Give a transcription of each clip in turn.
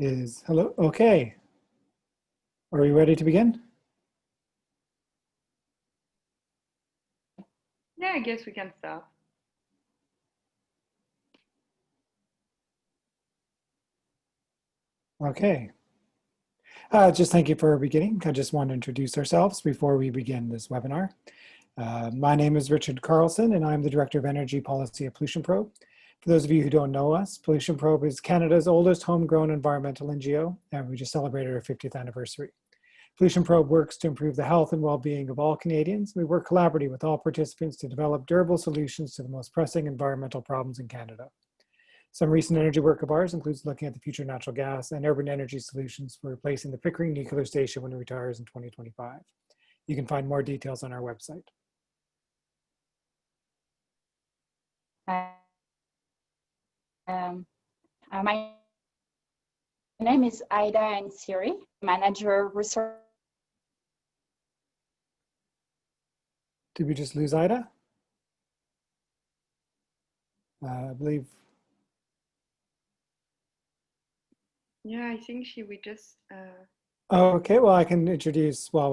Is hello. Okay. Are we ready to begin? Yeah, I guess we can start. Okay. Just thank you for beginning. I just want to introduce ourselves before we begin this webinar. My name is Richard Carlson, and I'm the Director of Energy Policy at Pollution Probe. For those of you who don't know us, Pollution Probe is Canada's oldest homegrown environmental NGO, and we just celebrated our 50th anniversary. Pollution Probe works to improve the health and well-being of all Canadians. We work collaboratively with all participants to develop durable solutions to the most pressing environmental problems in Canada. Some recent energy work of ours includes looking at the future of natural gas and urban energy solutions for replacing the Pickering nuclear station when it retires in 2025. You can find more details on our website. My name is Aïda Nciri, Manager Research. Did we just lose Aïda? I believe. Yeah, I think we just. Oh, okay, well, I can introduce while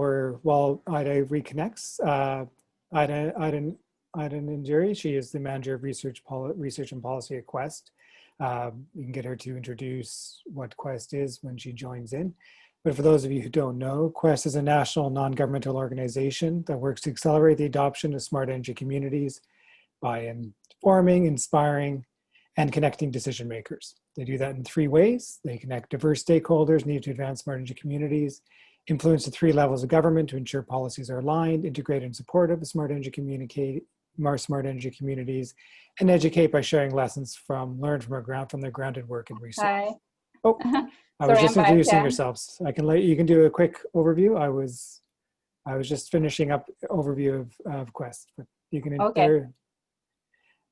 Aïda reconnects. Aïda Nciri, she is the Manager of Research and Policy at Quest. You can get her to introduce what Quest is when she joins in. But for those of you who don't know, Quest is a national non-governmental organization that works to accelerate the adoption of smart energy communities by informing, inspiring, and connecting decision makers. They do that in 3 ways. They connect diverse stakeholders needed to advance smart energy communities, influence the 3 levels of government to ensure policies are aligned, integrated, and supportive of smart energy communities, and educate by sharing lessons learned from their grounded work and research. Hi. Oh, I was just introducing yourselves. You can do a quick overview. I was just finishing up overview of Quest, but you can. Okay.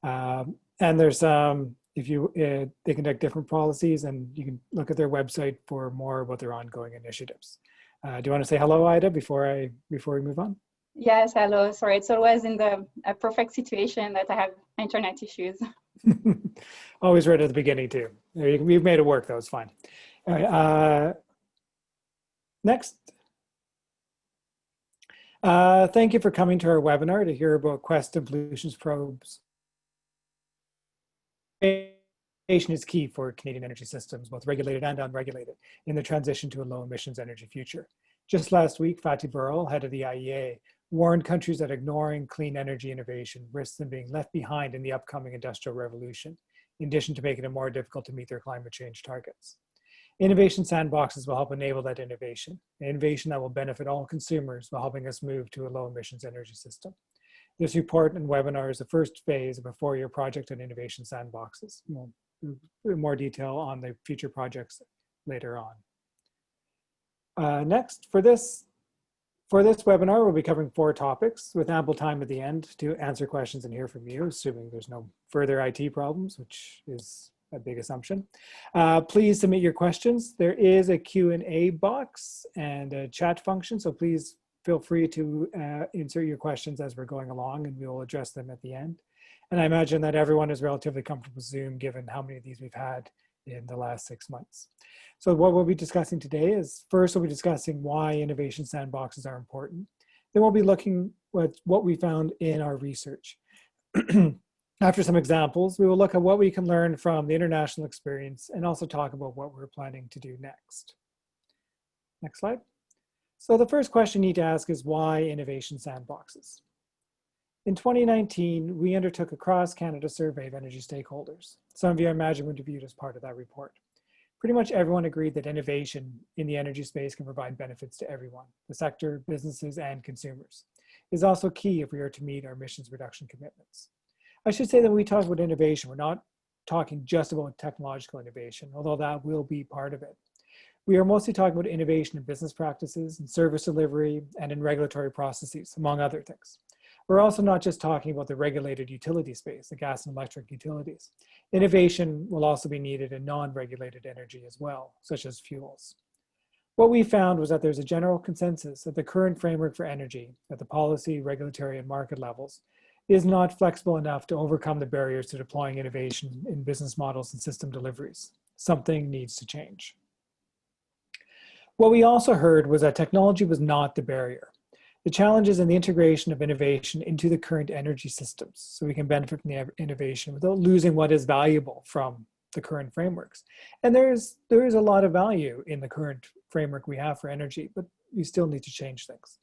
And there's they conduct different policies, and you can look at their website for more about their ongoing initiatives. Do you want to say hello, Aïda, before we move on? Yes, hello. Sorry, it's always in a perfect situation that I have internet issues. Always right at the beginning too. We've made it work though, it's fine. All right, next. Thank you for coming to our webinar to hear about Quest and Pollution Probe's. Innovation is key for Canadian energy systems, both regulated and unregulated, in the transition to a low emissions energy future. Just last week, Fatih Birol, head of the IEA, warned countries that ignoring clean energy innovation risks them being left behind in the upcoming industrial revolution, in addition to making it more difficult to meet their climate change targets. Innovation Sandboxes will help enable that innovation that will benefit all consumers while helping us move to a low emissions energy system. This report and webinar is the first phase of a 4-year project on Innovation Sandboxes. We'll do more detail on the future projects later on. Next, for this webinar, we'll be covering 4 topics with ample time at the end to answer questions and hear from you, assuming there's no further IT problems, which is a big assumption. Please submit your questions. There is a Q&A box and a chat function, so please feel free to insert your questions as we're going along, and we will address them at the end. And I imagine that everyone is relatively comfortable with Zoom, given how many of these we've had in the last 6 months. So what we'll be discussing today is, first we'll be discussing why innovation sandboxes are important. Then we'll be looking at what we found in our research. After some examples, we will look at what we can learn from the international experience and also talk about what we're planning to do next. Next slide. So the first question you need to ask is why innovation sandboxes? In 2019, we undertook a cross-Canada survey of energy stakeholders. Some of you, I imagine, would have viewed as part of that report. Pretty much everyone agreed that innovation in the energy space can provide benefits to everyone, the sector, businesses, and consumers. It is also key if we are to meet our emissions reduction commitments. I should say that when we talk about innovation, we're not talking just about technological innovation, although that will be part of it. We are mostly talking about innovation in business practices, in service delivery, and in regulatory processes, among other things. We're also not just talking about the regulated utility space, the gas and electric utilities. Innovation will also be needed in non-regulated energy as well, such as fuels. What we found was that there's a general consensus that the current framework for energy at the policy, regulatory, and market levels is not flexible enough to overcome the barriers to deploying innovation in business models and system deliveries. Something needs to change. What we also heard was that technology was not the barrier. The challenge is in the integration of innovation into the current energy systems, so we can benefit from the innovation without losing what is valuable from the current frameworks. And there is a lot of value in the current framework we have for energy, but we still need to change things.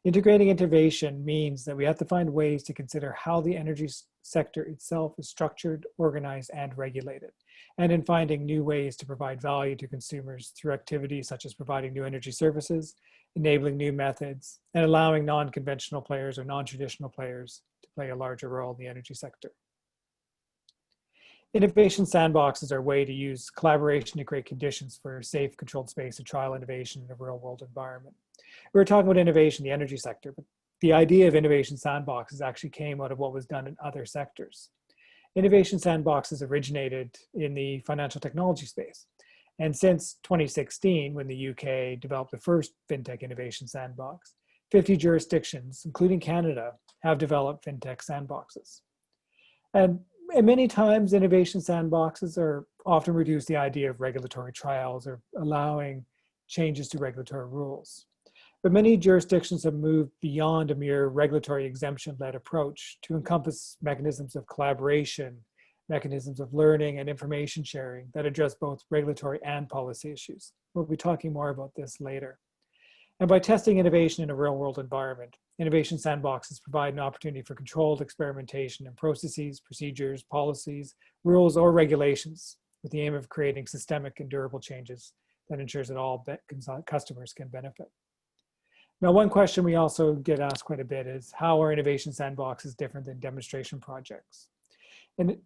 Integrating innovation means that we have to find ways to consider how the energy sector itself is structured, organized, and regulated, and in finding new ways to provide value to consumers through activities such as providing new energy services, enabling new methods, and allowing non-conventional players or non-traditional players to play a larger role in the energy sector. Innovation sandboxes are a way to use collaboration to create conditions for a safe, controlled space to trial innovation in a real-world environment. We were talking about innovation in the energy sector, but the idea of innovation sandboxes actually came out of what was done in other sectors. Innovation sandboxes originated in the financial technology space. And since 2016, when the UK developed the first FinTech Innovation Sandbox, 50 jurisdictions, including Canada, have developed FinTech sandboxes. And many times, innovation sandboxes are often reduce the idea of regulatory trials or allowing changes to regulatory rules. But many jurisdictions have moved beyond a mere regulatory exemption-led approach to encompass mechanisms of collaboration, mechanisms of learning and information sharing that address both regulatory and policy issues. We'll be talking more about this later. And by testing innovation in a real-world environment, innovation sandboxes provide an opportunity for controlled experimentation in processes, procedures, policies, rules, or regulations with the aim of creating systemic and durable changes that ensures that all customers can benefit. Now, one question we also get asked quite a bit is, how are innovation sandboxes different than demonstration projects? And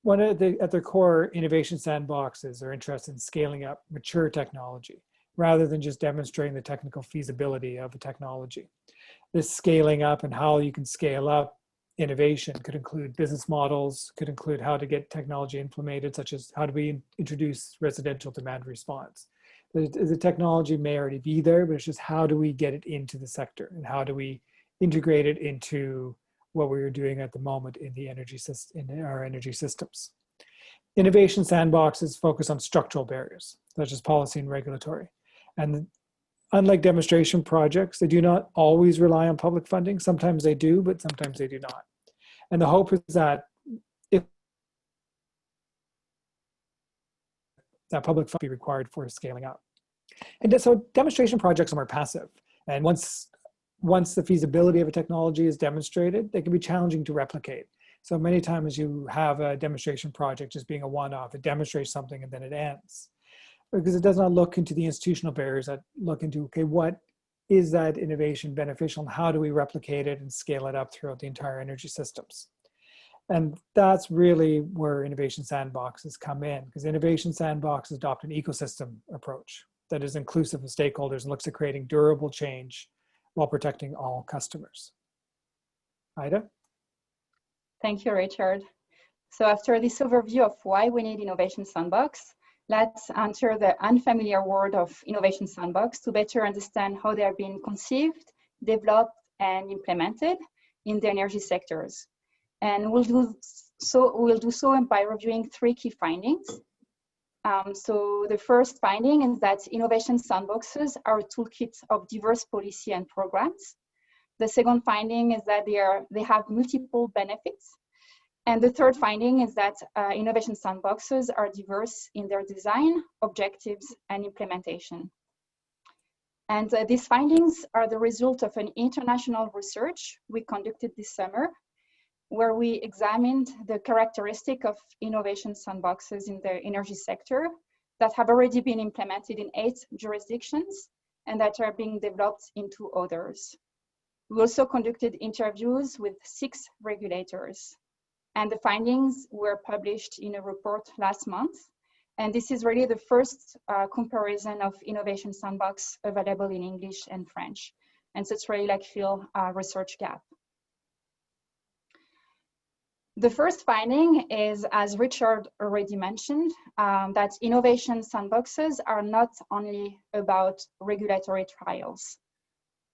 at their core, innovation sandboxes are interested in scaling up mature technology rather than just demonstrating the technical feasibility of a technology. This scaling up and how you can scale up innovation could include business models, could include how to get technology implemented, such as how do we introduce residential demand response. The technology may already be there, but it's just how do we get it into the sector and how do we integrate it into what we are doing at the moment in the energy system, in our energy systems. Innovation sandboxes focus on structural barriers, such as policy and regulatory. And unlike demonstration projects, they do not always rely on public funding. Sometimes they do, but sometimes they do not. And the hope is that if that public funding be required for scaling up. And so demonstration projects are more passive. And once the feasibility of a technology is demonstrated, they can be challenging to replicate. So many times you have a demonstration project just being a one-off. It demonstrates something and then it ends. Because it does not look into the institutional barriers that look into, okay, what is that innovation beneficial and how do we replicate it and scale it up throughout the entire energy systems? And that's really where innovation sandboxes come in, because innovation sandboxes adopt an ecosystem approach that is inclusive of stakeholders and looks at creating durable change while protecting all customers. Aïda? Thank you, Richard. So after this overview of why we need Innovation Sandbox, let's enter the unfamiliar world of Innovation Sandbox to better understand how they are being conceived, developed, and implemented in the energy sectors. And we'll do so by reviewing 3 key findings. So the first finding is that Innovation Sandboxes are a toolkit of diverse policy and programs. The second finding is that they have multiple benefits. And the third finding is that Innovation Sandboxes are diverse in their design, objectives, and implementation. And these findings are the result of an international research we conducted this summer, where we examined the characteristic of Innovation Sandboxes in the energy sector that have already been implemented in 8 jurisdictions and that are being developed in 2 others. We also conducted interviews with 6 regulators. And the findings were published in a report last month. And this is really the first comparison of Innovation Sandbox available in English and French. And so it's really like fill a research gap. The first finding is, as Richard already mentioned, that Innovation Sandboxes are not only about regulatory trials.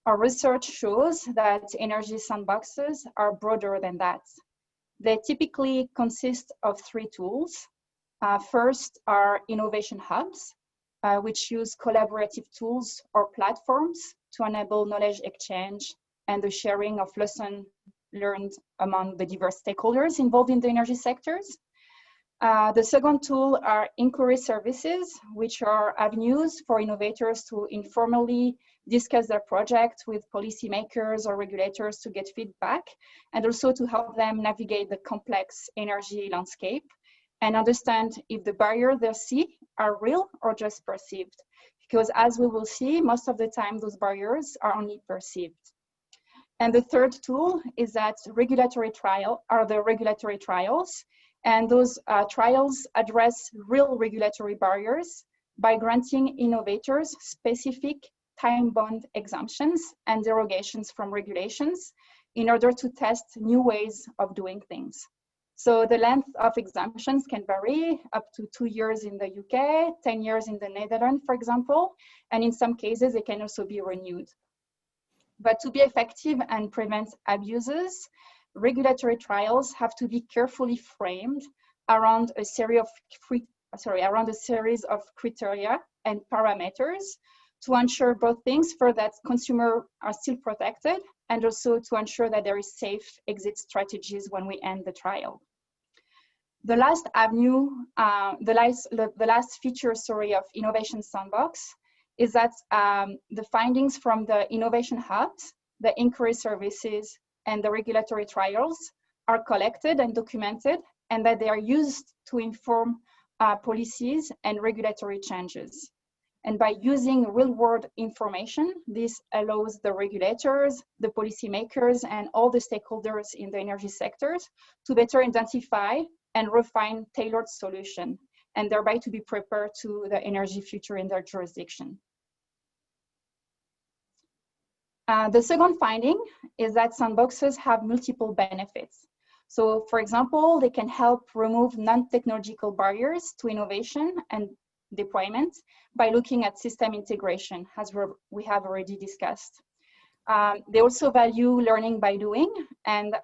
Our research shows that energy sandboxes are broader than that. They typically consist of 3 tools. First are innovation hubs, which use collaborative tools or platforms to enable knowledge exchange and the sharing of lessons learned among the diverse stakeholders involved in the energy sectors. The second tool are inquiry services, which are avenues for innovators to informally discuss their project with policymakers or regulators to get feedback, and also to help them navigate the complex energy landscape and understand if the barriers they see are real or just perceived. Because as we will see, most of the time those barriers are only perceived. And the third tool is that the regulatory trials. And those trials address real regulatory barriers by granting innovators specific time-bound exemptions and derogations from regulations in order to test new ways of doing things. So the length of exemptions can vary up to 2 years in the UK, 10 years in the Netherlands, for example, and in some cases, they can also be renewed. But to be effective and prevent abuses, regulatory trials have to be carefully framed around a series of criteria and parameters to ensure both things: for that consumers are still protected, and also to ensure that there is safe exit strategies when we end the trial. The last avenue, the last feature, of Innovation Sandbox is that the findings from the innovation hubs, the inquiry services, and the regulatory trials are collected and documented, and that they are used to inform policies and regulatory changes. And by using real-world information, this allows the regulators, the policymakers, and all the stakeholders in the energy sectors to better identify and refine tailored solutions, and thereby to be prepared to the energy future in their jurisdiction. The second finding is that sandboxes have multiple benefits. So, for example, they can help remove non-technological barriers to innovation and deployment by looking at system integration, as we have already discussed. They also value learning by doing, and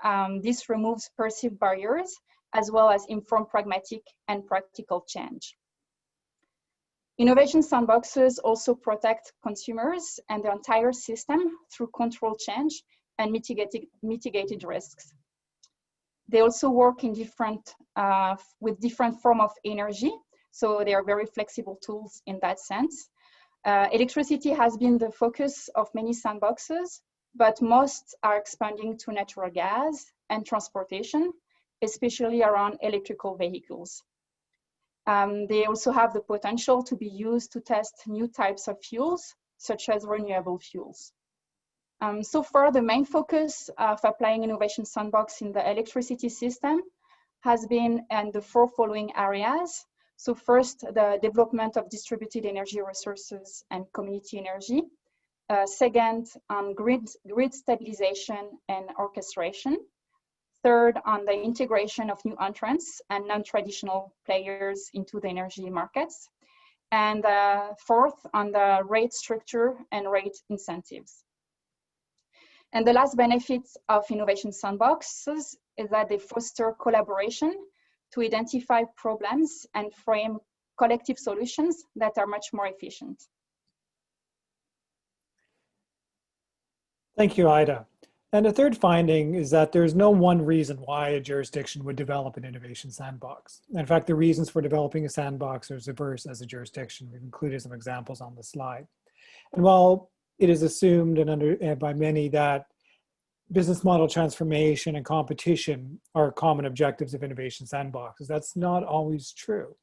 this removes perceived barriers, as well as inform pragmatic and practical change. Innovation sandboxes also protect consumers and the entire system through control change and mitigated risks. They also work in with different forms of energy, so they are very flexible tools in that sense. Electricity has been the focus of many sandboxes, but most are expanding to natural gas and transportation, especially around electrical vehicles. They also have the potential to be used to test new types of fuels, such as renewable fuels. So far, the main focus of applying Innovation Sandbox in the electricity system has been in the 4 following areas. So first, the development of distributed energy resources and community energy. Second, on grid stabilization and orchestration. Third, on the integration of new entrants and non-traditional players into the energy markets. And fourth, on the rate structure and rate incentives. And the last benefits of Innovation Sandboxes is that they foster collaboration to identify problems and frame collective solutions that are much more efficient. Thank you, Aïda. And the third finding is that there's no one reason why a jurisdiction would develop an innovation sandbox. In fact, the reasons for developing a sandbox are as diverse as a jurisdiction. We've included some examples on the slide. And while it is assumed by many that business model transformation and competition are common objectives of innovation sandboxes, that's not always true.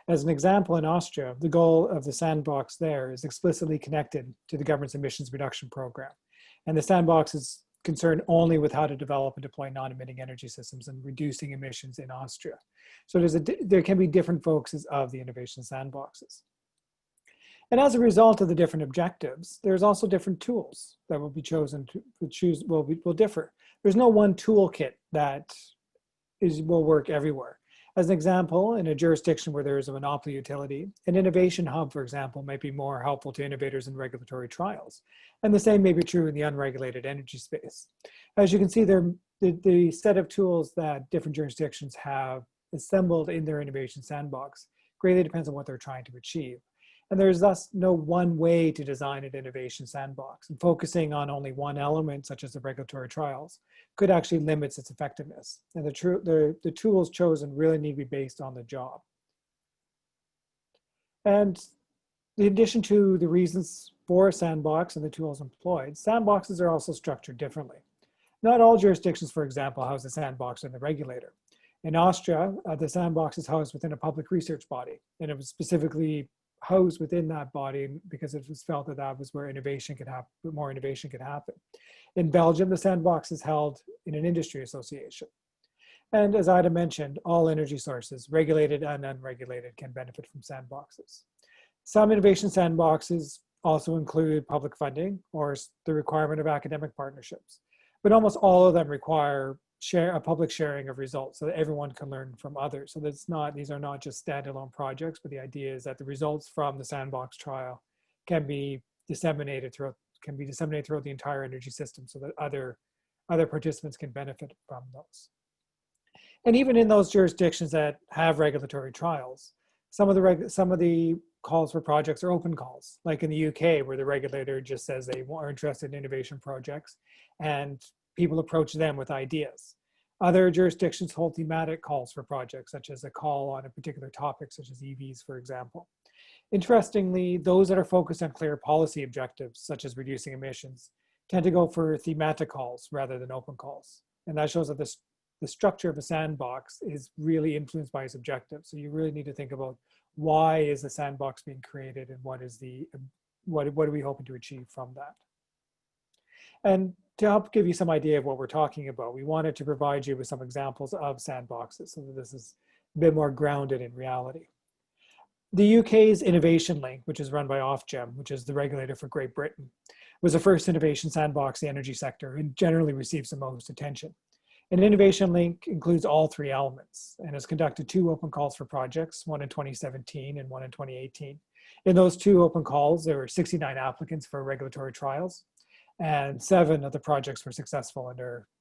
As an example, in Austria, the goal of the sandbox there is explicitly connected to the government's emissions reduction program. And the sandbox is concerned only with how to develop and deploy non-emitting energy systems and reducing emissions in Austria. So there can be different focuses of the innovation sandboxes. And as a result of the different objectives, there's also different tools that will be chosen will differ. There's no one toolkit that will work everywhere. As an example, in a jurisdiction where there is a monopoly utility, an innovation hub, for example, might be more helpful to innovators in regulatory trials. And the same may be true in the unregulated energy space. As you can see, the set of tools that different jurisdictions have assembled in their innovation sandbox greatly depends on what they're trying to achieve. And there's thus no one way to design an innovation sandbox, and focusing on only one element, such as the regulatory trials, could actually limit its effectiveness. And the tools chosen really need to be based on the job. And in addition to the reasons for a sandbox and the tools employed, sandboxes are also structured differently. Not all jurisdictions, for example, house a sandbox and the regulator. In Austria, the sandbox is housed within a public research body, and it was specifically housed within that body because it was felt that that was where innovation could happen, more innovation could happen. In Belgium, the sandbox is held in an industry association. And as Aïda mentioned, all energy sources, regulated and unregulated, can benefit from sandboxes. Some innovation sandboxes also include public funding or the requirement of academic partnerships, but almost all of them require a public sharing of results so that everyone can learn from others. So these are not just standalone projects, but the idea is that the results from the sandbox trial can be disseminated throughout the entire energy system so that other participants can benefit from those. And even in those jurisdictions that have regulatory trials, some of the calls for projects are open calls, like in the UK, where the regulator just says they are interested in innovation projects and people approach them with ideas. Other jurisdictions hold thematic calls for projects, such as a call on a particular topic, such as EVs, for example. Interestingly, those that are focused on clear policy objectives, such as reducing emissions, tend to go for thematic calls rather than open calls. And that shows that the structure of a sandbox is really influenced by its objectives. So you really need to think about why is the sandbox being created and what are we hoping to achieve from that. And to help give you some idea of what we're talking about, we wanted to provide you with some examples of sandboxes so that this is a bit more grounded in reality. The UK's Innovation Link, which is run by Ofgem, which is the regulator for Great Britain, was the first innovation sandbox in the energy sector and generally receives the most attention. An Innovation Link includes all three elements and has conducted 2 open calls for projects, one in 2017 and one in 2018. In those 2 open calls, there were 69 applicants for regulatory trials, and 7 of the projects were successful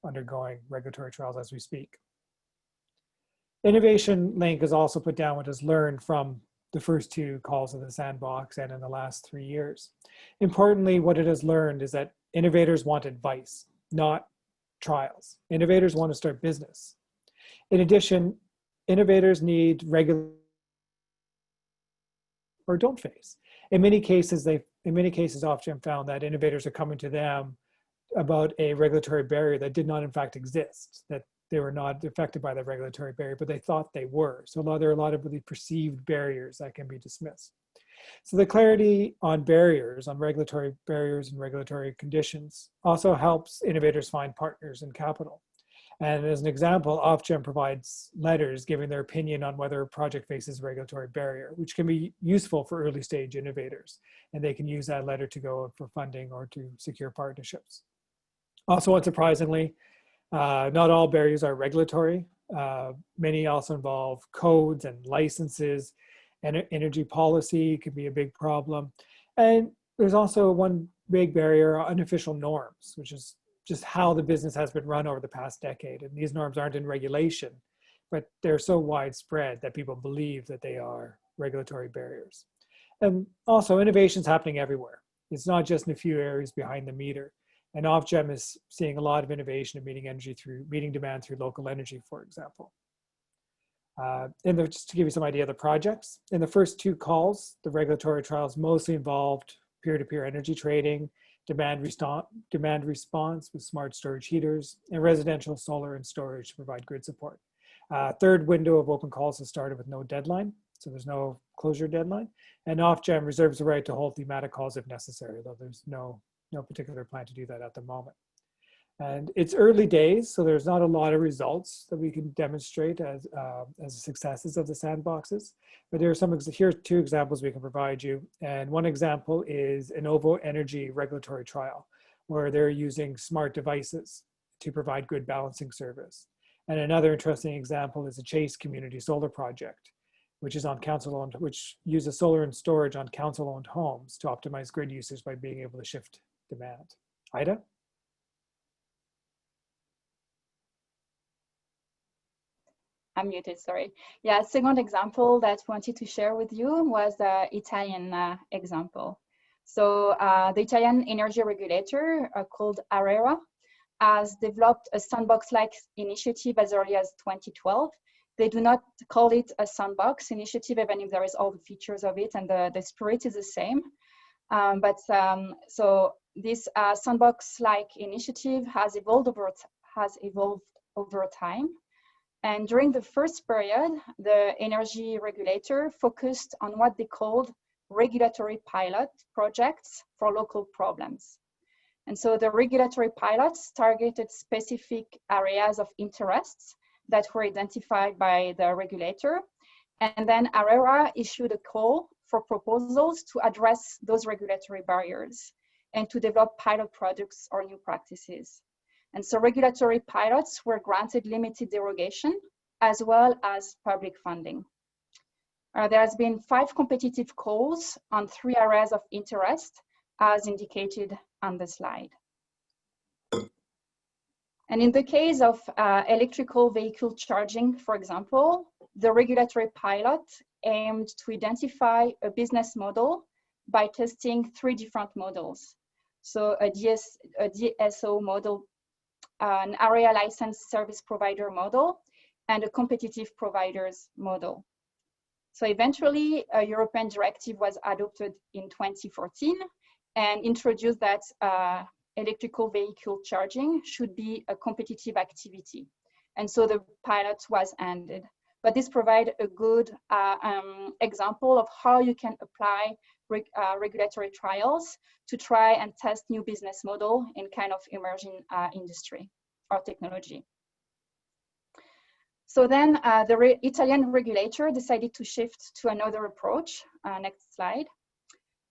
undergoing regulatory trials as we speak. Innovation Link has also put down what is learned from the first 2 calls of the sandbox and in the last 3 years. Importantly, what it has learned is that innovators want advice, not trials. Innovators want to start business. In addition, innovators need regular or don't face. In many cases, Ofgem found that innovators are coming to them about a regulatory barrier that did not in fact exist, that they were not affected by the regulatory barrier, but they thought they were. So there are a lot of really perceived barriers that can be dismissed. So the clarity on barriers, on regulatory barriers and regulatory conditions also helps innovators find partners and capital. And as an example, Ofgem provides letters giving their opinion on whether a project faces a regulatory barrier, which can be useful for early stage innovators. And they can use that letter to go for funding or to secure partnerships. Also, unsurprisingly, not all barriers are regulatory. Many also involve codes and licenses, and energy policy can be a big problem. And there's also one big barrier, unofficial norms, which is just how the business has been run over the past decade. And these norms aren't in regulation, but they're so widespread that people believe that they are regulatory barriers. And also innovation's happening everywhere. It's not just in a few areas behind the meter. And Ofgem is seeing a lot of innovation in meeting demand through local energy, for example. Just to give you some idea of the projects, in the first 2 calls, the regulatory trials mostly involved peer-to-peer energy trading, demand response with smart storage heaters, and residential solar and storage to provide grid support. Third window of open calls has started with no deadline, so there's no closure deadline. And Ofgem reserves the right to hold thematic calls if necessary, though there's no particular plan to do that at the moment. And it's early days, so there's not a lot of results that we can demonstrate as successes of the sandboxes. But here are 2 examples we can provide you. And one example is an OVO Energy regulatory trial, where they're using smart devices to provide grid balancing service. And another interesting example is a Chase Community Solar Project, which uses solar and storage on council-owned homes to optimize grid usage by being able to shift demand. Aïda? I'm muted, sorry. Yeah, second example that I wanted to share with you was the Italian example. So the Italian energy regulator called ARERA has developed a sandbox-like initiative as early as 2012. They do not call it a sandbox initiative, even if there is all the features of it and the spirit is the same. So this sandbox-like initiative has evolved over time. And during the first period, the energy regulator focused on what they called regulatory pilot projects for local problems. And so the regulatory pilots targeted specific areas of interests that were identified by the regulator. And then ARERA issued a call for proposals to address those regulatory barriers and to develop pilot products or new practices. And so regulatory pilots were granted limited derogation as well as public funding. There has been 5 competitive calls on 3 areas of interest as indicated on the slide. And in the case of electrical vehicle charging, for example, the regulatory pilot aimed to identify a business model by testing 3 different models. So a DSO model, an area licensed service provider model, and a competitive providers model. So eventually, a European directive was adopted in 2014 and introduced that electrical vehicle charging should be a competitive activity. And so the pilot was ended. But this provides a good example of how you can apply regulatory trials to try and test new business model in kind of emerging industry or technology. So then the Italian regulator decided to shift to another approach, next slide,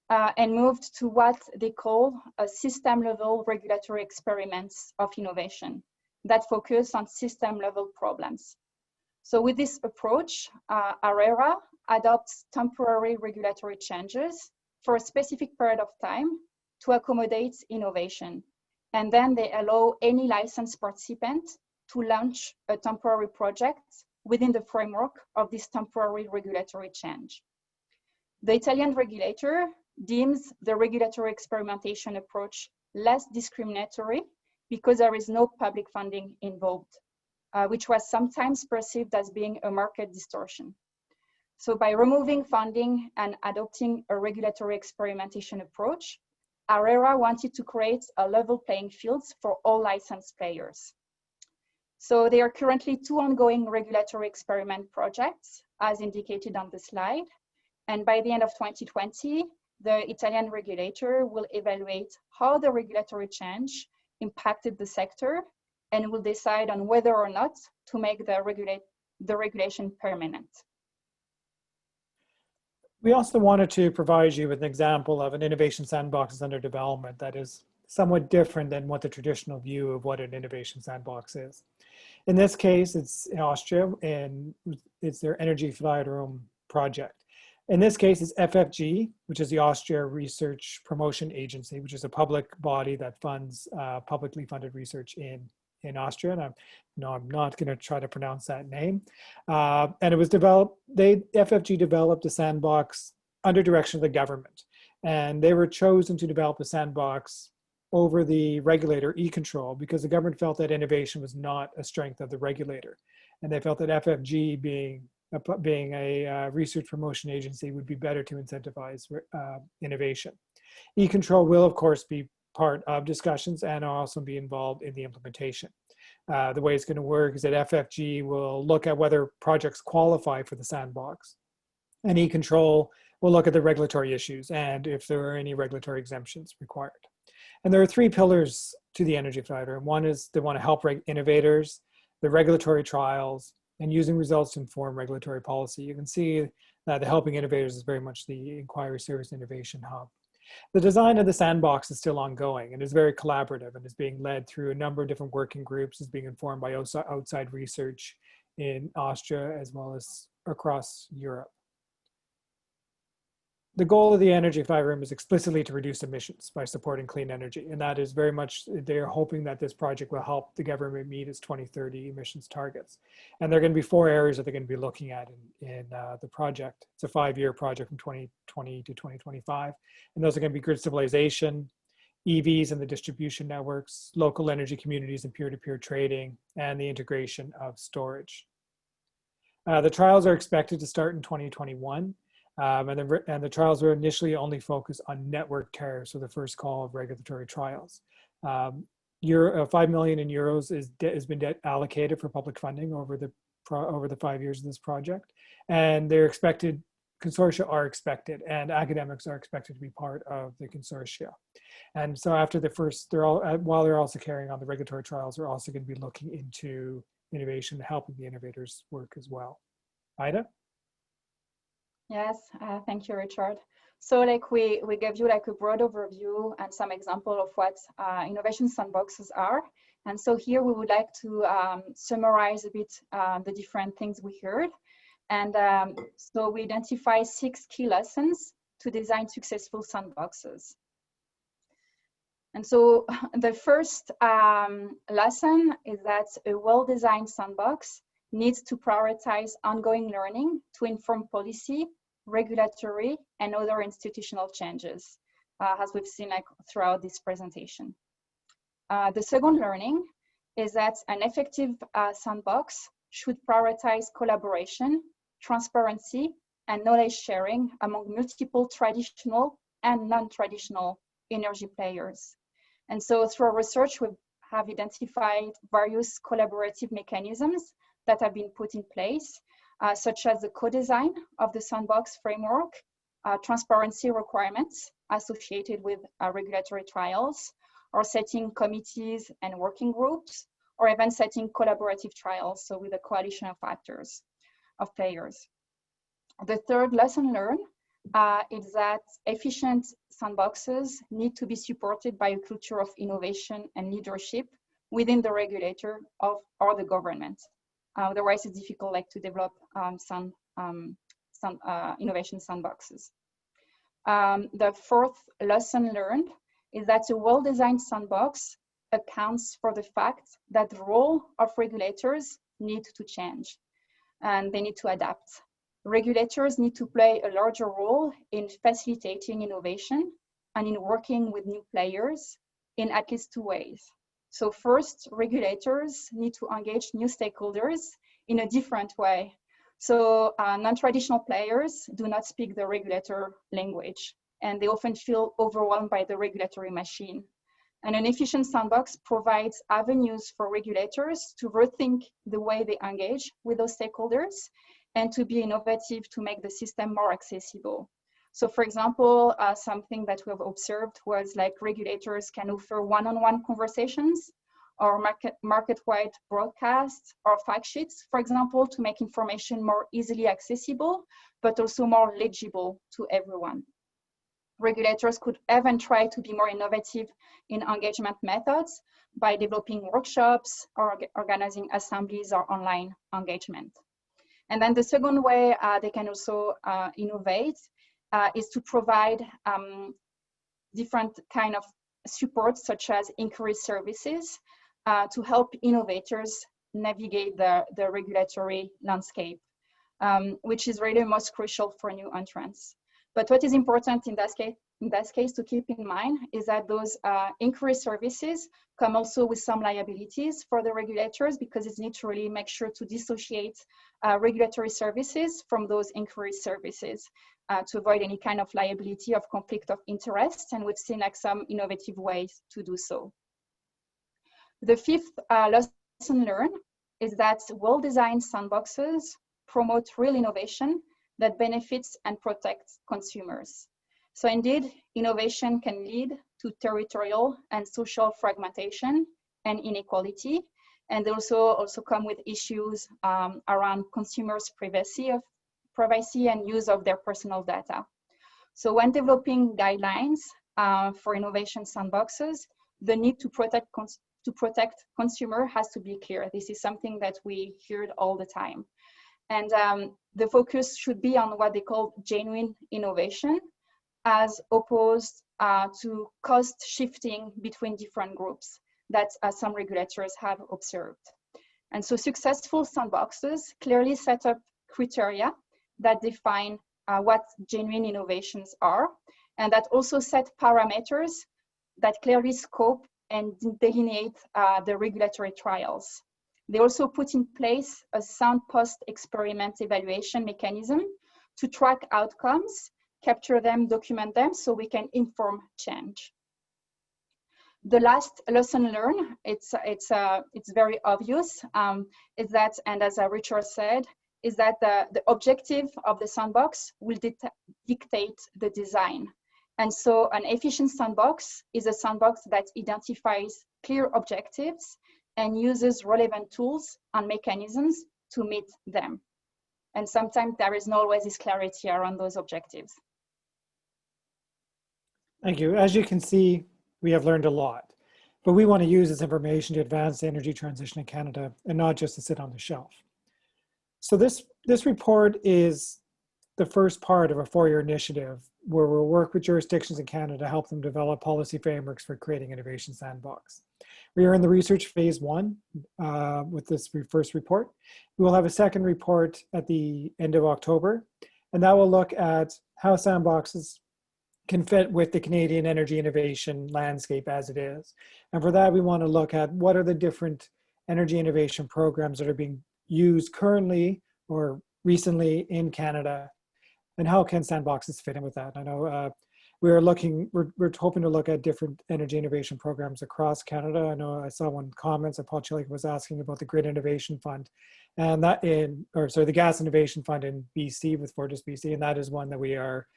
and moved to what they call a system-level regulatory experiments of innovation that focus on system-level problems. So with this approach, ARERA adopts temporary regulatory changes for a specific period of time to accommodate innovation. And then they allow any licensed participant to launch a temporary project within the framework of this temporary regulatory change. The Italian regulator deems the regulatory experimentation approach less discriminatory because there is no public funding involved, which was sometimes perceived as being a market distortion. So by removing funding and adopting a regulatory experimentation approach, ARERA wanted to create a level playing field for all licensed players. So there are currently 2 ongoing regulatory experiment projects, as indicated on the slide. And by the end of 2020, the Italian regulator will evaluate how the regulatory change impacted the sector and will decide on whether or not to make the regulation permanent. We also wanted to provide you with an example of an innovation sandbox under development that is somewhat different than what the traditional view of what an innovation sandbox is. In this case, it's in Austria and it's their Energy Förderung project. In this case, it's FFG, which is the Austria Research Promotion Agency, which is a public body that funds publicly funded research in Austria. And I'm not going to try to pronounce that name. And it was developed, FFG developed a sandbox under direction of the government. And they were chosen to develop a sandbox over the regulator e-control because the government felt that innovation was not a strength of the regulator. And they felt that FFG being a research promotion agency would be better to incentivize innovation. E-control will of course be part of discussions and also be involved in the implementation. The way it's going to work is that FFG will look at whether projects qualify for the sandbox, and e-control will look at the regulatory issues and if there are any regulatory exemptions required. And there are 3 pillars to the energy fighter. And one is they want to help innovators, the regulatory trials, and using results to inform regulatory policy. You can see that the helping innovators is very much the inquiry service innovation hub. The design of the sandbox is still ongoing and is very collaborative and is being led through a number of different working groups, is being informed by outside research in Austria as well as across Europe. the goal of the Energy 5 Room is explicitly to reduce emissions by supporting clean energy. And that is very much, they're hoping that this project will help the government meet its 2030 emissions targets. And there are going to be 4 areas that they're going to be looking at in the project. It's a 5-year project from 2020 to 2025. And those are going to be grid stabilization, EVs and the distribution networks, local energy communities and peer-to-peer trading, and the integration of storage. The trials are expected to start in 2021. And the trials were initially only focused on network tariffs, so the first call of regulatory trials. 5 million euros has been allocated for public funding over the 5 years of this project, and consortia are expected, and academics are expected to be part of the consortia. And so after the first, while they're also carrying on the regulatory trials, they're also going to be looking into innovation, helping the innovators work as well. Aïda? Yes, thank you, Richard. So like we gave you like a broad overview and some example of what innovation sandboxes are. And so here we would like to summarize a bit the different things we heard. And so we identify 6 key lessons to design successful sandboxes. And so the first lesson is that a well-designed sandbox needs to prioritize ongoing learning to inform policy, regulatory, and other institutional changes, as we've seen like throughout this presentation. The second learning is that an effective sandbox should prioritize collaboration, transparency, and knowledge sharing among multiple traditional and non-traditional energy players. And so through our research, we have identified various collaborative mechanisms that have been put in place, such as the co-design of the sandbox framework, transparency requirements associated with regulatory trials, or setting committees and working groups, or even setting collaborative trials, so with a coalition of actors, of players. The third lesson learned is that efficient sandboxes need to be supported by a culture of innovation and leadership within the regulator or the government. Otherwise, it's difficult to develop some innovation sandboxes. The fourth lesson learned is that a well-designed sandbox accounts for the fact that the role of regulators need to change and they need to adapt. Regulators need to play a larger role in facilitating innovation and in working with new players in at least 2 ways. So first, regulators need to engage new stakeholders in a different way. So non-traditional players do not speak the regulator language, and they often feel overwhelmed by the regulatory machine. And an efficient sandbox provides avenues for regulators to rethink the way they engage with those stakeholders and to be innovative to make the system more accessible. So for example, something that we have observed was regulators can offer one-on-one conversations or market-wide broadcasts or fact sheets, for example, to make information more easily accessible, but also more legible to everyone. Regulators could even try to be more innovative in engagement methods by developing workshops or organizing assemblies or online engagement. And then the second way they can also innovate is to provide different kind of support, such as inquiry services, to help innovators navigate the regulatory landscape, which is really most crucial for new entrants. But what is important in that case to keep in mind is that those inquiry services come also with some liabilities for the regulators, because it's need to really make sure to dissociate regulatory services from those inquiry services to avoid any kind of liability of conflict of interest. And we've seen some innovative ways to do so. The fifth lesson learned is that well-designed sandboxes promote real innovation that benefits and protects consumers. So indeed, innovation can lead to territorial and social fragmentation and inequality, and they also come with issues around consumers' privacy and use of their personal data. So when developing guidelines for innovation sandboxes, the need to protect consumer has to be clear. This is something that we hear all the time. And the focus should be on what they call genuine innovation, as opposed to cost shifting between different groups that some regulators have observed. And so successful sandboxes clearly set up criteria that define what genuine innovations are, and that also set parameters that clearly scope and delineate the regulatory trials. They also put in place a sound post-experiment evaluation mechanism to track outcomes, capture them, document them, so we can inform change. The last lesson learned, it's very obvious, is that, and as Richard said, is that the objective of the sandbox will dictate the design. And so an efficient sandbox is a sandbox that identifies clear objectives and uses relevant tools and mechanisms to meet them. And sometimes there is not always this clarity around those objectives. Thank you. As you can see, we have learned a lot, but we want to use this information to advance the energy transition in Canada and not just to sit on the shelf. So this report is the first part of a 4-year initiative where we'll work with jurisdictions in Canada to help them develop policy frameworks for creating Innovation Sandbox. We are in the research phase 1 with this first report. We will have a second report at the end of October, and that will look at how sandboxes can fit with the Canadian energy innovation landscape as it is. And for that, we want to look at what are the different energy innovation programs that are being used currently or recently in Canada, and how can sandboxes fit in with that? I know we're hoping to look at different energy innovation programs across Canada. I know I saw one comment that Paul Chillick was asking about the Grid Innovation Fund, and the Gas Innovation Fund in BC with Fortis BC, and that is one that we are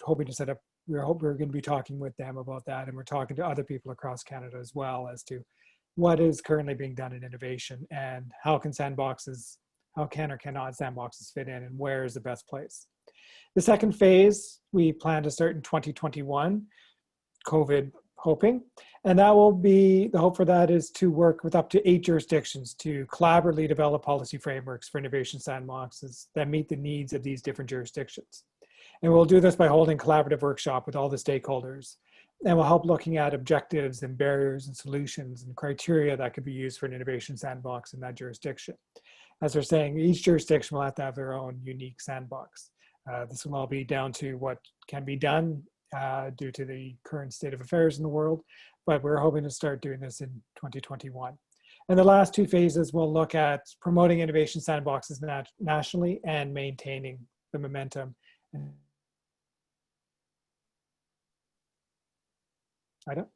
hoping to set up. We're going to be talking with them about that, and we're talking to other people across Canada as well as to what is currently being done in innovation and how can or cannot sandboxes fit in, and where is the best place. The second phase we plan to start in 2021, COVID hoping, and that will be, the hope for that is to work with up to 8 jurisdictions to collaboratively develop policy frameworks for innovation sandboxes that meet the needs of these different jurisdictions. And we'll do this by holding collaborative workshop with all the stakeholders, and we'll help looking at objectives and barriers and solutions and criteria that could be used for an innovation sandbox in that jurisdiction. As they're saying, each jurisdiction will have to have their own unique sandbox. This will all be down to what can be done due to the current state of affairs in the world, but we're hoping to start doing this in 2021. And the last 2 phases will look at promoting innovation sandboxes nationally and maintaining the momentum. Aïda?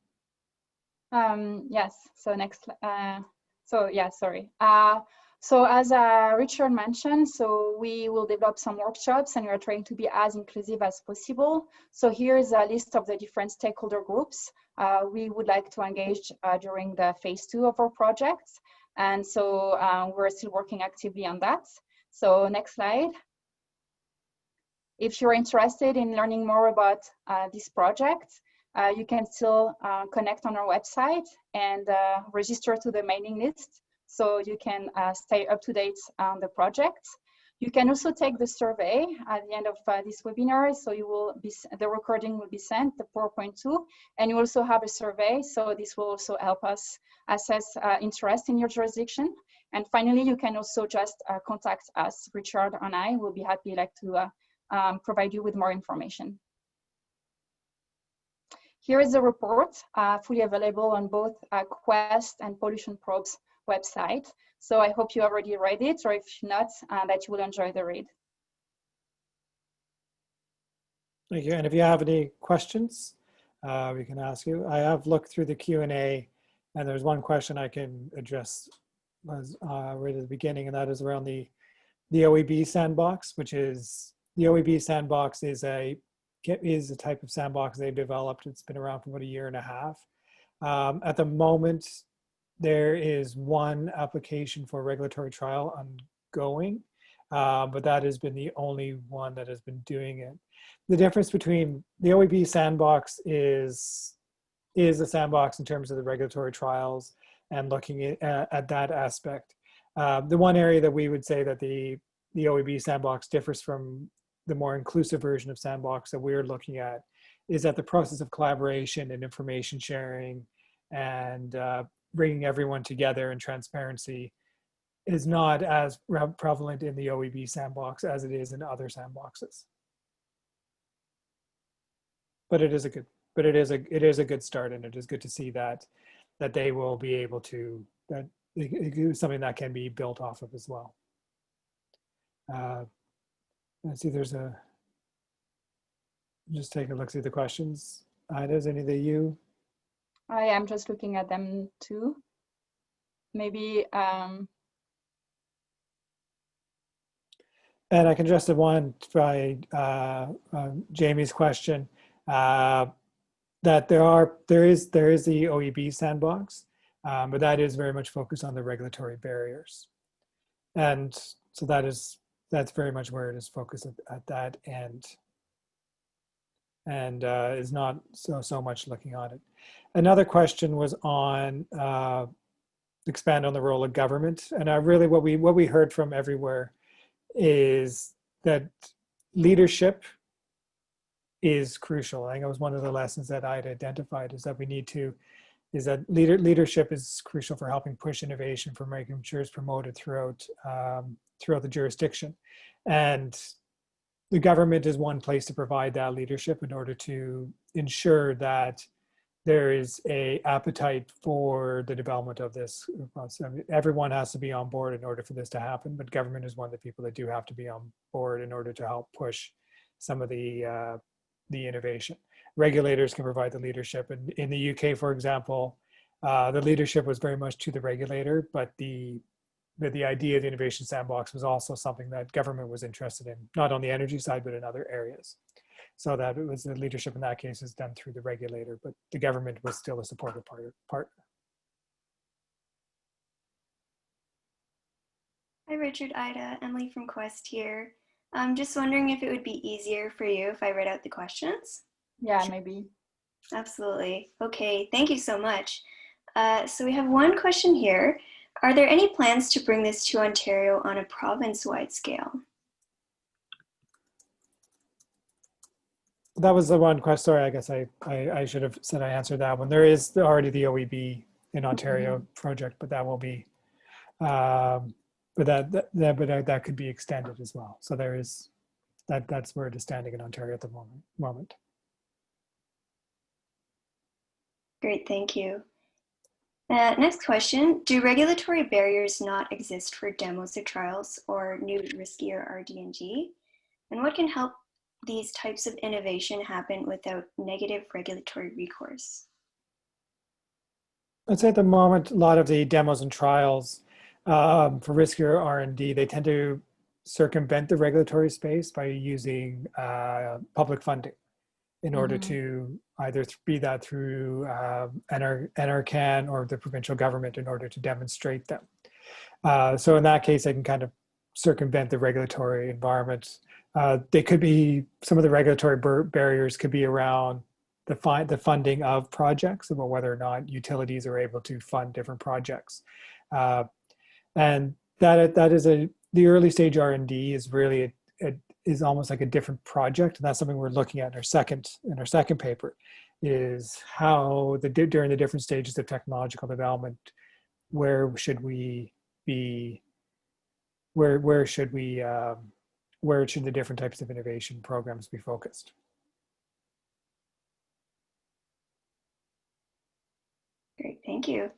Yes, so next, sorry. So as Richard mentioned, so we will develop some workshops and we are trying to be as inclusive as possible. So here's a list of the different stakeholder groups we would like to engage during the phase 2 of our projects. And so we're still working actively on that. So next slide. If you're interested in learning more about this project, you can still connect on our website and register to the mailing list, so you can stay up to date on the project. You can also take the survey at the end of this webinar, so the recording will be sent, the 4.2, and you also have a survey, so this will also help us assess interest in your jurisdiction. And finally, you can also just contact us. Richard and I will be happy to provide you with more information. Here is the report, fully available on both Quest and Pollution Probe's website. So I hope you already read it, or if not, that you will enjoy the read. Thank you. And if you have any questions, we can ask you. I have looked through the Q&A, and there's one question I can address right at the beginning, and that is around the OEB sandbox, which is, the OEB sandbox is a type of sandbox they developed. It's been around for about 1.5 years. At the moment, there is one application for regulatory trial ongoing, but that has been the only one that has been doing it. The difference between the OEB sandbox is a sandbox in terms of the regulatory trials and looking at that aspect. The one area that we would say that the OEB sandbox differs from the more inclusive version of Sandbox that we're looking at is that the process of collaboration and information sharing and bringing everyone together and transparency is not as prevalent in the OEB sandbox as it is in other sandboxes. But it is a good start, and it is good to see that they will be able to, that it is something that can be built off of as well. Let's see, just take a look through the questions. Aïda, is any that you? I am just looking at them too. Maybe. And I can address the one by Jamie's question, that there is the OEB sandbox, but that is very much focused on the regulatory barriers. And so that's very much where it is focused at that end, and is not so much looking on it. Another question was on expand on the role of government, and really what we heard from everywhere is that leadership is crucial. I think it was one of the lessons that I'd identified, is that leadership is crucial for helping push innovation, for making sure it's promoted throughout the jurisdiction. And the government is one place to provide that leadership in order to ensure that there is an appetite for the development of this. I mean, everyone has to be on board in order for this to happen, but government is one of the people that do have to be on board in order to help push some of the innovation. Regulators can provide the leadership. And in the UK, for example, the leadership was very much to the regulator, but the idea of the Innovation Sandbox was also something that government was interested in, not on the energy side, but in other areas. So that it was the leadership in that case is done through the regulator, but the government was still a supportive partner. Hi, Richard, Aïda, Emily from Quest here. I'm just wondering if it would be easier for you if I read out the questions? Yeah, maybe. Absolutely. Okay, thank you so much. So we have one question here. Are there any plans to bring this to Ontario on a province-wide scale? That was the one question. Sorry, I guess I should have said I answered that one. There is already the OEB in Ontario project, but that will be, but that could be extended as well. So there is that's where it is standing in Ontario at the moment. Great, thank you. Next question, do regulatory barriers not exist for demos or trials or new riskier RD&G? And what can help these types of innovation happen without negative regulatory recourse? I'd say at the moment, a lot of the demos and trials for riskier R&D, they tend to circumvent the regulatory space by using public funding in order to either be that through NRCan or the provincial government in order to demonstrate them. So in that case, they can kind of circumvent the regulatory environment. They could be, some of the regulatory barriers could be around the funding of projects, about whether or not utilities are able to fund different projects. And that is the early stage R&D is really is almost like a different project, and that's something we're looking at in our second paper, is how during the different stages of technological development, where should the different types of innovation programs be focused? Great, thank you.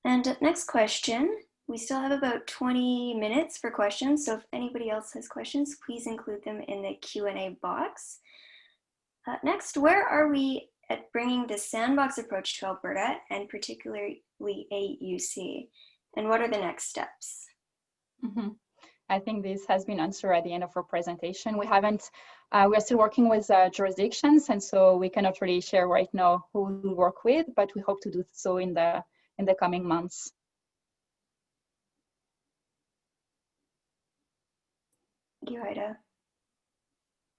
And next question, we still have about 20 minutes for questions, so if anybody else has questions, please include them in the Q&A box. Next, where are we at bringing the sandbox approach to Alberta, and particularly AUC? And what are the next steps? I think this has been answered at the end of our presentation. We're still working with jurisdictions, and so we cannot really share right now who we work with, but we hope to do so in the coming months. Thank you, Aïda.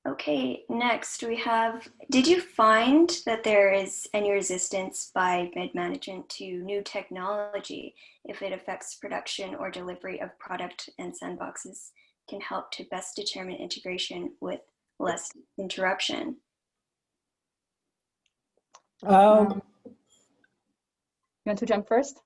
Okay, next we have, did you find that there is any resistance by mid-management to new technology if it affects production or delivery of product and sandboxes can help to best determine integration with less interruption? You want to jump first?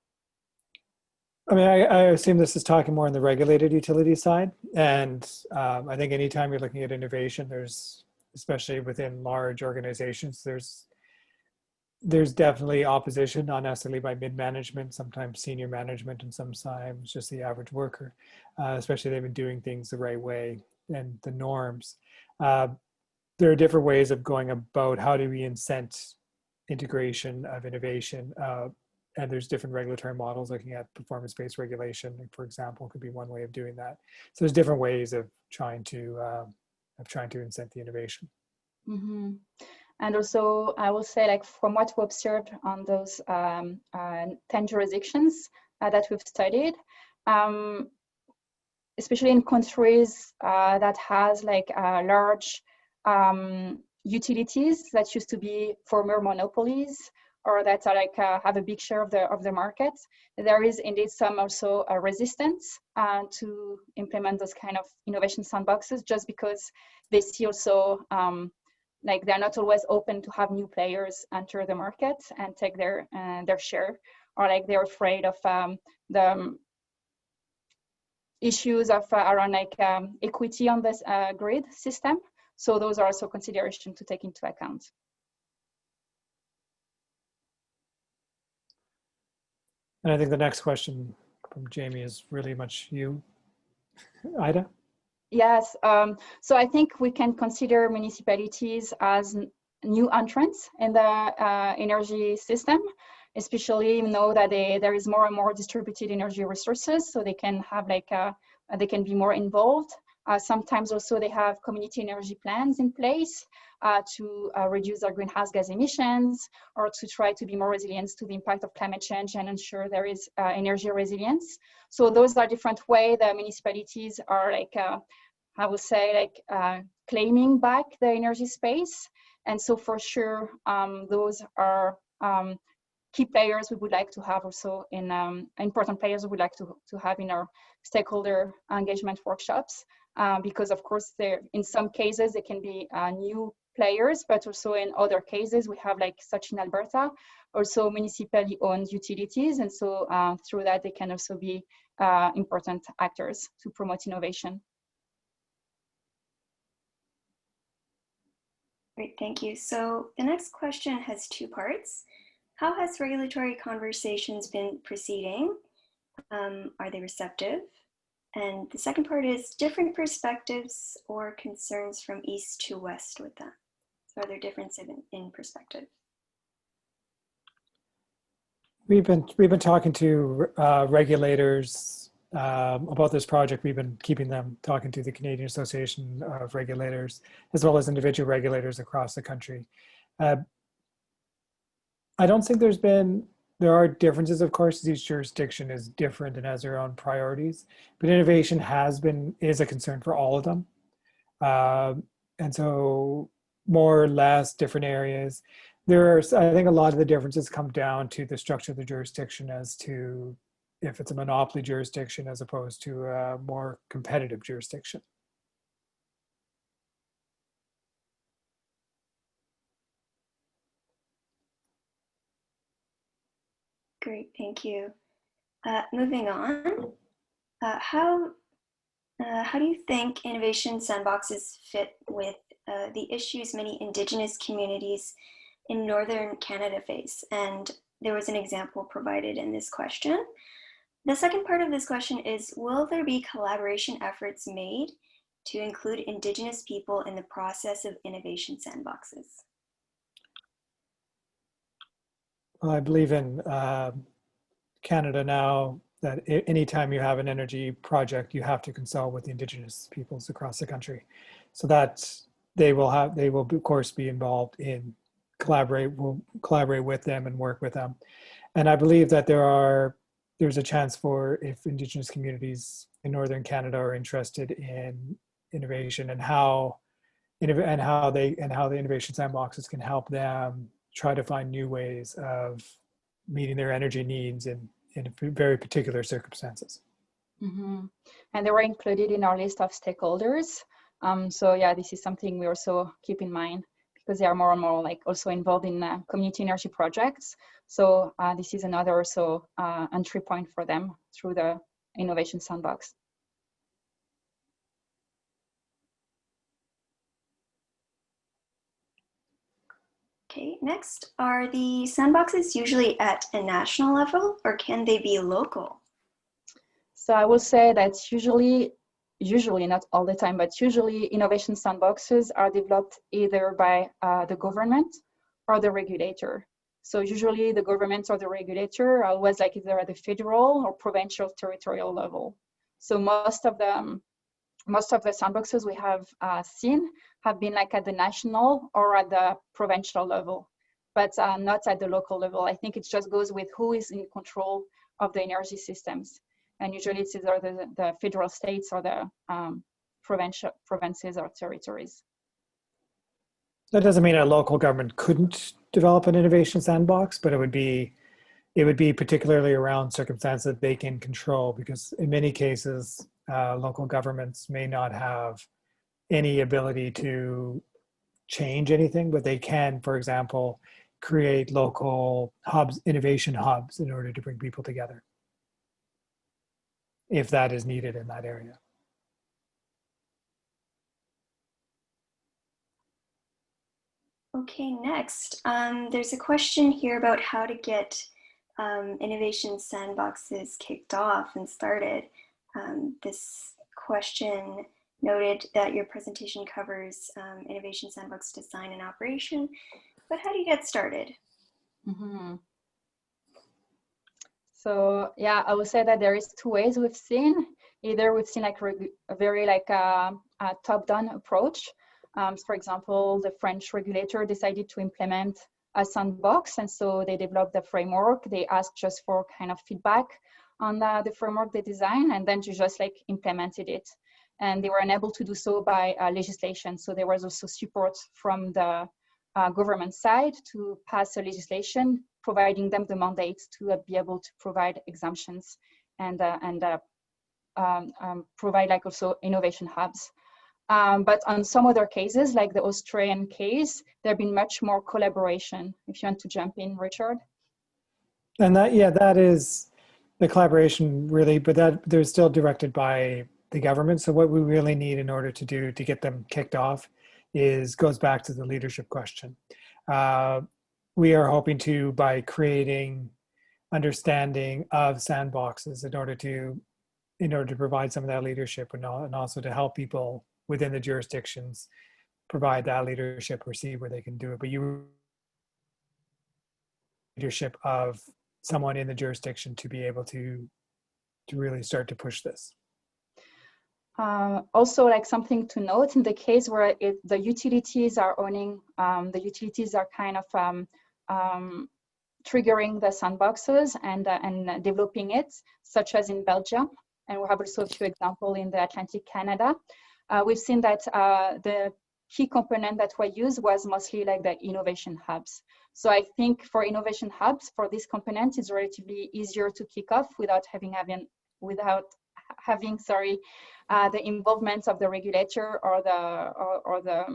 I mean, I assume this is talking more on the regulated utility side. And I think anytime you're looking at innovation, there's, especially within large organizations, there's definitely opposition, not necessarily by mid-management, sometimes senior management, and sometimes just the average worker, especially they've been doing things the right way and the norms. There are different ways of going about how do we incent integration of innovation. And there's different regulatory models looking at performance-based regulation, for example, could be one way of doing that. So there's different ways of trying to incent the innovation. Mm-hmm. And also, I will say, like, from what we observed on those 10 jurisdictions that we've studied, especially in countries that has like large utilities that used to be former monopolies, or that are like have a big share of the market, there is indeed some also resistance to implement those kind of innovation sandboxes, just because they see also like they're not always open to have new players enter the market and take their share, or like they're afraid of the issues of around like equity on this grid system. So those are also considerations to take into account. And I think the next question from Jamie is really much you, Aïda. Yes, so I think we can consider municipalities as new entrants in the energy system, especially know that there is more and more distributed energy resources, so they can have like they can be more involved. Sometimes also they have community energy plans in place to reduce their greenhouse gas emissions, or to try to be more resilient to the impact of climate change and ensure there is energy resilience. So those are different ways that municipalities are like, I would say, like claiming back the energy space. And so for sure, those are key players we would like to have also in important players we would like to have in our stakeholder engagement workshops, because of course in some cases they can be new players, but also in other cases we have, like such in Alberta, also municipally owned utilities, and so through that they can also be important actors to promote innovation. Great, thank you. So the next question has two parts. How has regulatory conversations been proceeding? Are they receptive? And the second part is different perspectives or concerns from east to west with that. So are there differences in perspective? We've been talking to regulators about this project. We've been keeping them talking to the Canadian Association of Regulators, as well as individual regulators across the country. I don't think there are differences, of course. Each jurisdiction is different and has their own priorities, but innovation is a concern for all of them. And so more or less different areas. I think a lot of the differences come down to the structure of the jurisdiction, as to if it's a monopoly jurisdiction as opposed to a more competitive jurisdiction. Great, thank you. Moving on, how do you think Innovation Sandboxes fit with the issues many Indigenous communities in Northern Canada face? And there was an example provided in this question. The second part of this question is, will there be collaboration efforts made to include Indigenous people in the process of Innovation Sandboxes? Well, I believe in Canada now that anytime you have an energy project, you have to consult with the Indigenous peoples across the country. So that they will of course be involved in will collaborate with them and work with them. And I believe that there's a chance for, if Indigenous communities in Northern Canada are interested in innovation and how the Innovation Sandboxes can help them try to find new ways of meeting their energy needs in very particular circumstances. And they were included in our list of stakeholders. So yeah, this is something we also keep in mind because they are more and more like also involved in community energy projects. So this is another also entry point for them through the Innovation Sandbox. Okay, next, are the sandboxes usually at a national level or can they be local? So I will say that usually not all the time, but usually innovation sandboxes are developed either by the government or the regulator. So usually the government or the regulator are always like either at the federal or provincial territorial level. So most of the sandboxes we have seen have been like at the national or at the provincial level, but not at the local level. I think it just goes with who is in control of the energy systems. And usually it's either the federal states or the provinces or territories. That doesn't mean a local government couldn't develop an innovation sandbox, but it would be particularly around circumstances that they can control, because in many cases, local governments may not have any ability to change anything, but they can, for example, create local hubs, innovation hubs, in order to bring people together, if that is needed in that area. Okay, next, there's a question here about how to get innovation sandboxes kicked off and started. This question noted that your presentation covers innovation sandbox design and operation, but how do you get started? So yeah, I would say that there is two ways we've seen. Either we've seen like a very like a top-down approach. For example, the French regulator decided to implement a sandbox, and so they developed the framework. They asked just for kind of feedback on the framework they designed, and then they just like implemented it. And they were unable to do so by legislation. So there was also support from the government side to pass a legislation providing them the mandate to be able to provide exemptions and provide like also innovation hubs. But on some other cases, like the Australian case, there have been much more collaboration. If you want to jump in, Richard. And that, yeah, that is the collaboration really, but that they're still directed by the government. So what we really need in order to get them kicked off goes back to the leadership question. We are hoping to, by creating understanding of sandboxes in order to provide some of that leadership, and also to help people within the jurisdictions provide that leadership or see where they can do it. But leadership of someone in the jurisdiction to be able to really start to push this. Also, like something to note, in the case where the utilities are owning, the utilities are kind of triggering the sandboxes and developing it, such as in Belgium, and we have also a few examples in the Atlantic Canada. We've seen that the key component that we used was mostly like the innovation hubs. So I think for innovation hubs, for this component, it's relatively easier to kick off without having the involvement of the regulator or the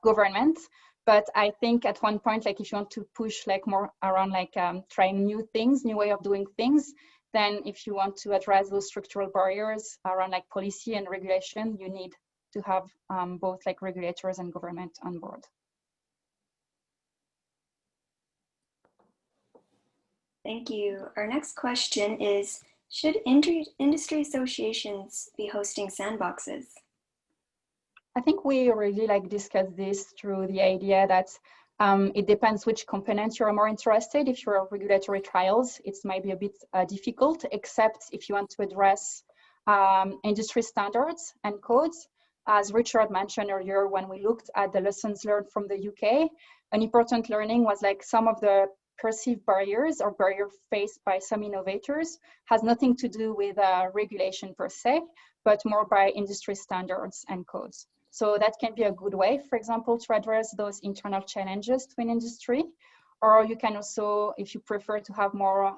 government. But I think at one point, like if you want to push like more around like trying new things, new way of doing things, then if you want to address those structural barriers around like policy and regulation, you need to have both like regulators and government on board. Thank you. Our next question is, should industry associations be hosting sandboxes? I think we really like discussed this through the idea that it depends which components you're more interested. If you're regulatory trials, it might be a bit difficult, except if you want to address industry standards and codes. As Richard mentioned earlier, when we looked at the lessons learned from the UK, an important learning was like some of the perceived barriers or barrier faced by some innovators has nothing to do with regulation per se, but more by industry standards and codes. So that can be a good way, for example, to address those internal challenges to an industry. Or you can also, if you prefer to have more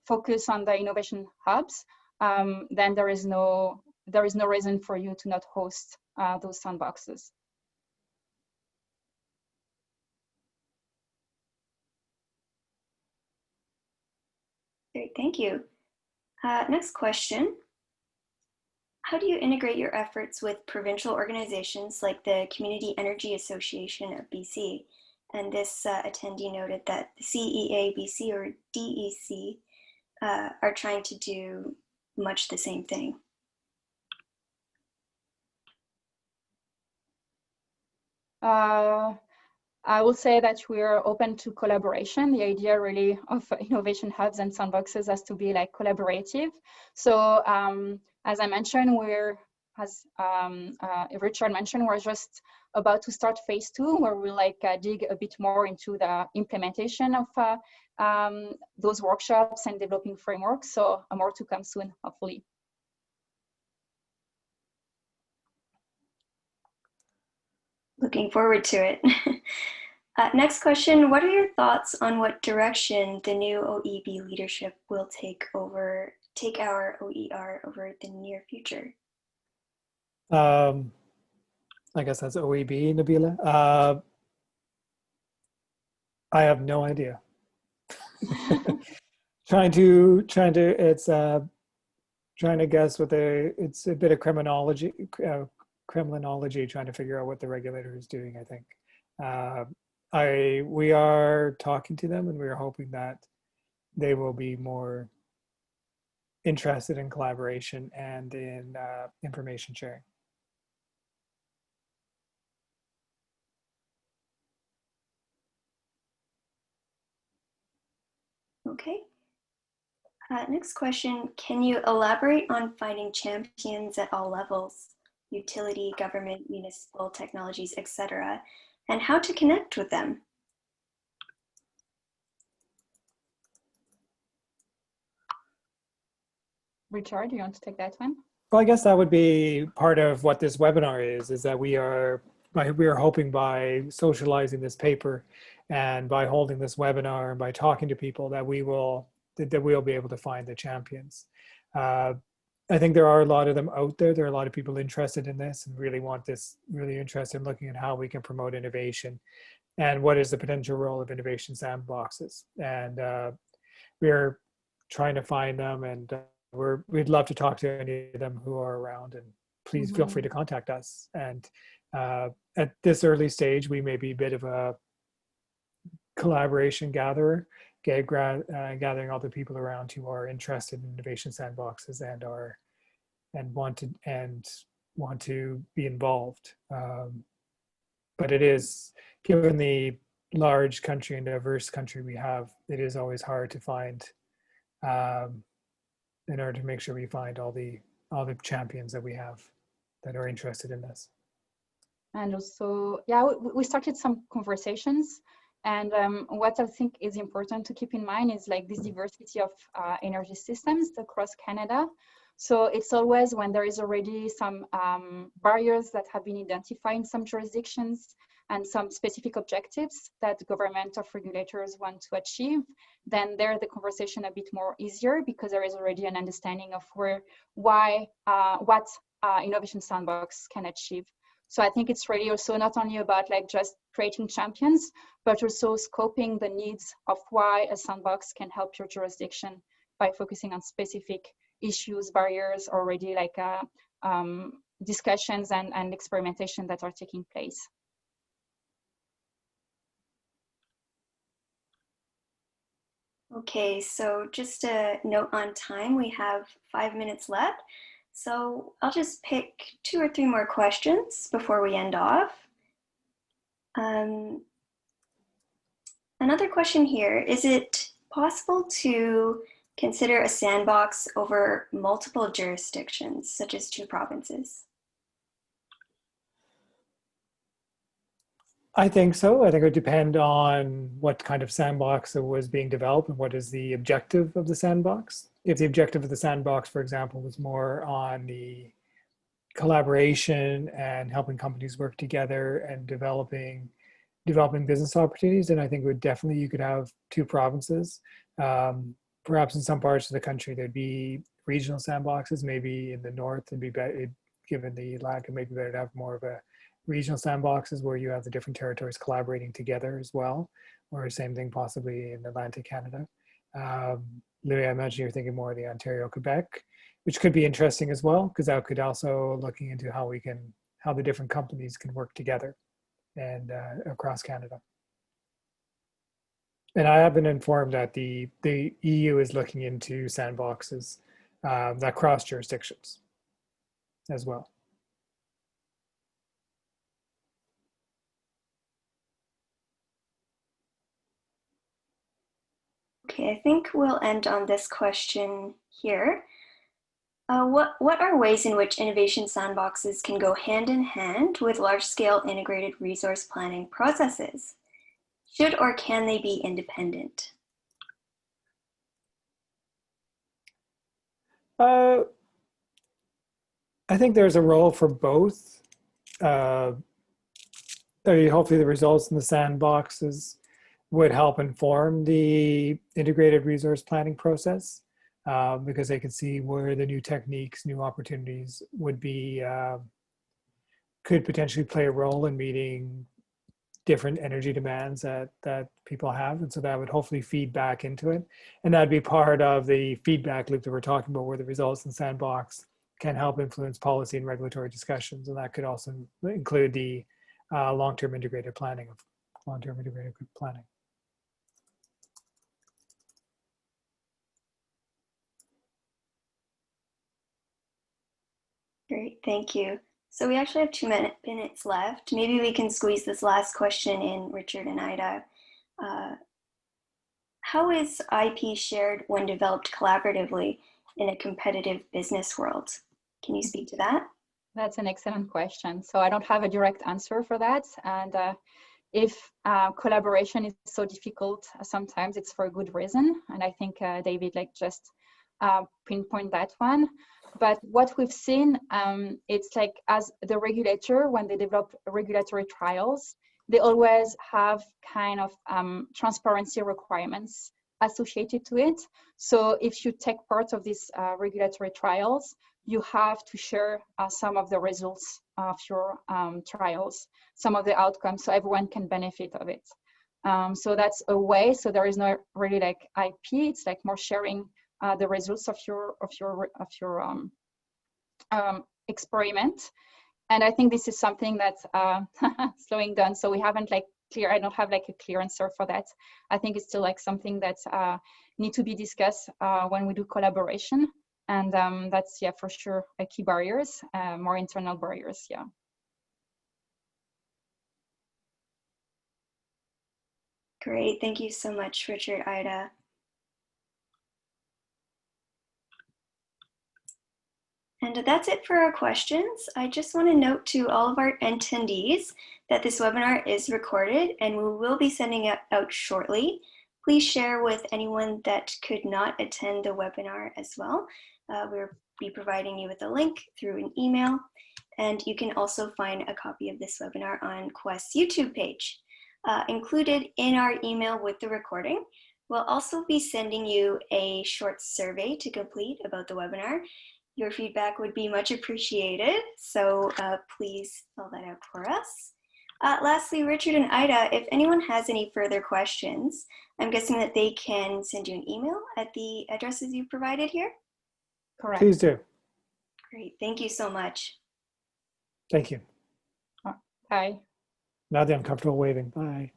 focus on the innovation hubs, then there is no reason for you to not host those sandboxes. Great, thank you. Next question. How do you integrate your efforts with provincial organizations like the Community Energy Association of BC? And this attendee noted that the CEA BC or DEC are trying to do much the same thing. I will say that we are open to collaboration. The idea really of innovation hubs and sandboxes has to be like collaborative. So as I mentioned, as Richard mentioned, we're just about to start phase 2, where we'll like dig a bit more into the implementation of those workshops and developing frameworks. So more to come soon, hopefully. Looking forward to it. Next question, what are your thoughts on what direction the new OEB leadership will take our OER over the near future? I guess that's OEB, Nabila. I have no idea. trying to guess what it's a bit of criminology, trying to figure out what the regulator is doing, I think. We are talking to them, and we are hoping that they will be more interested in collaboration and in information sharing. Okay. Next question, can you elaborate on finding champions at all levels, utility, government, municipal, technologies, etc., and how to connect with them? Richard, do you want to take that one? Well, I guess that would be part of what this webinar is that we are hoping by socializing this paper and by holding this webinar and by talking to people that we'll be able to find the champions. I think there are a lot of them out there. There are a lot of people interested in this and really interested in looking at how we can promote innovation and what is the potential role of innovation sandboxes. And we're trying to find them, and we'd love to talk to any of them who are around, and please feel free to contact us. And at this early stage, we may be a bit of a collaboration gatherer, gathering all the people around who are interested in innovation sandboxes and want to be involved. But it is, given the large country and diverse country we have, it is always hard to find, in order to make sure we find all the champions that we have that are interested in this. And also, yeah, we started some conversations. And what I think is important to keep in mind is like this diversity of energy systems across Canada. So it's always when there is already some barriers that have been identified in some jurisdictions and some specific objectives that government or regulators want to achieve, then there the conversation a bit more easier because there is already an understanding of what Innovation Sandbox can achieve. So I think it's really also not only about like just creating champions, but also scoping the needs of why a sandbox can help your jurisdiction by focusing on specific issues, barriers, already like discussions and experimentation that are taking place. Okay, so just a note on time, we have 5 minutes left. So I'll just pick 2 or 3 more questions before we end off. Another question here, is it possible to consider a sandbox over multiple jurisdictions, such as 2 provinces? I think so. I think it would depend on what kind of sandbox was being developed and what is the objective of the sandbox. If the objective of the sandbox, for example, was more on the collaboration and helping companies work together and developing business opportunities, then I think it would definitely, you could have 2 provinces. perhaps in some parts of the country, there'd be regional sandboxes. Maybe in the north, it'd be better, given the lack, it may be better to have more of a regional sandboxes where you have the different territories collaborating together as well, or same thing possibly in Atlantic Canada. Louis, I imagine you're thinking more of the Ontario, Quebec, which could be interesting as well, because that could also looking into how the different companies can work together and across Canada. And I have been informed that the EU is looking into sandboxes that cross jurisdictions as well. Okay, I think we'll end on this question here. What are ways in which innovation sandboxes can go hand in hand with large-scale integrated resource planning processes? Should or can they be independent? I think there's a role for both. Hopefully the results in the sandboxes would help inform the integrated resource planning process because they can see where the new techniques, new opportunities would be, could potentially play a role in meeting different energy demands that people have. And so that would hopefully feed back into it. And that'd be part of the feedback loop that we're talking about, where the results in Sandbox can help influence policy and regulatory discussions. And that could also include the long-term integrated planning. Great, thank you. So we actually have 2 minutes left. Maybe we can squeeze this last question in, Richard and Aïda. How is IP shared when developed collaboratively in a competitive business world? Can you speak to that? That's an excellent question. So I don't have a direct answer for that. And if collaboration is so difficult, sometimes it's for a good reason. And I think David just pinpoint that one. But what we've seen, it's like as the regulator, when they develop regulatory trials, they always have kind of transparency requirements associated to it. So if you take part of these regulatory trials, you have to share some of the results of your trials, some of the outcomes, so everyone can benefit of it. So that's a way. So there is no really like IP. It's like more sharing the results of your experiment. And I think this is something that's slowing down. So we haven't I don't have a clear answer for that. I think it's still something that need to be discussed when we do collaboration. And that's, yeah, for sure, a key barriers, more internal barriers, yeah. Great, thank you so much, Richard, Aïda. And that's it for our questions. I just want to note to all of our attendees that this webinar is recorded and we will be sending it out shortly. Please share with anyone that could not attend the webinar as well. We'll be providing you with a link through an email, and you can also find a copy of this webinar on Quest's YouTube page. Included in our email with the recording, we'll also be sending you a short survey to complete about the webinar. Your feedback would be much appreciated, so please fill that out for us. Lastly, Richard and Aïda, if anyone has any further questions, I'm guessing that they can send you an email at the addresses you've provided here? Correct. Please do. Great, thank you so much. Thank you. Bye. Now the uncomfortable waving. Bye.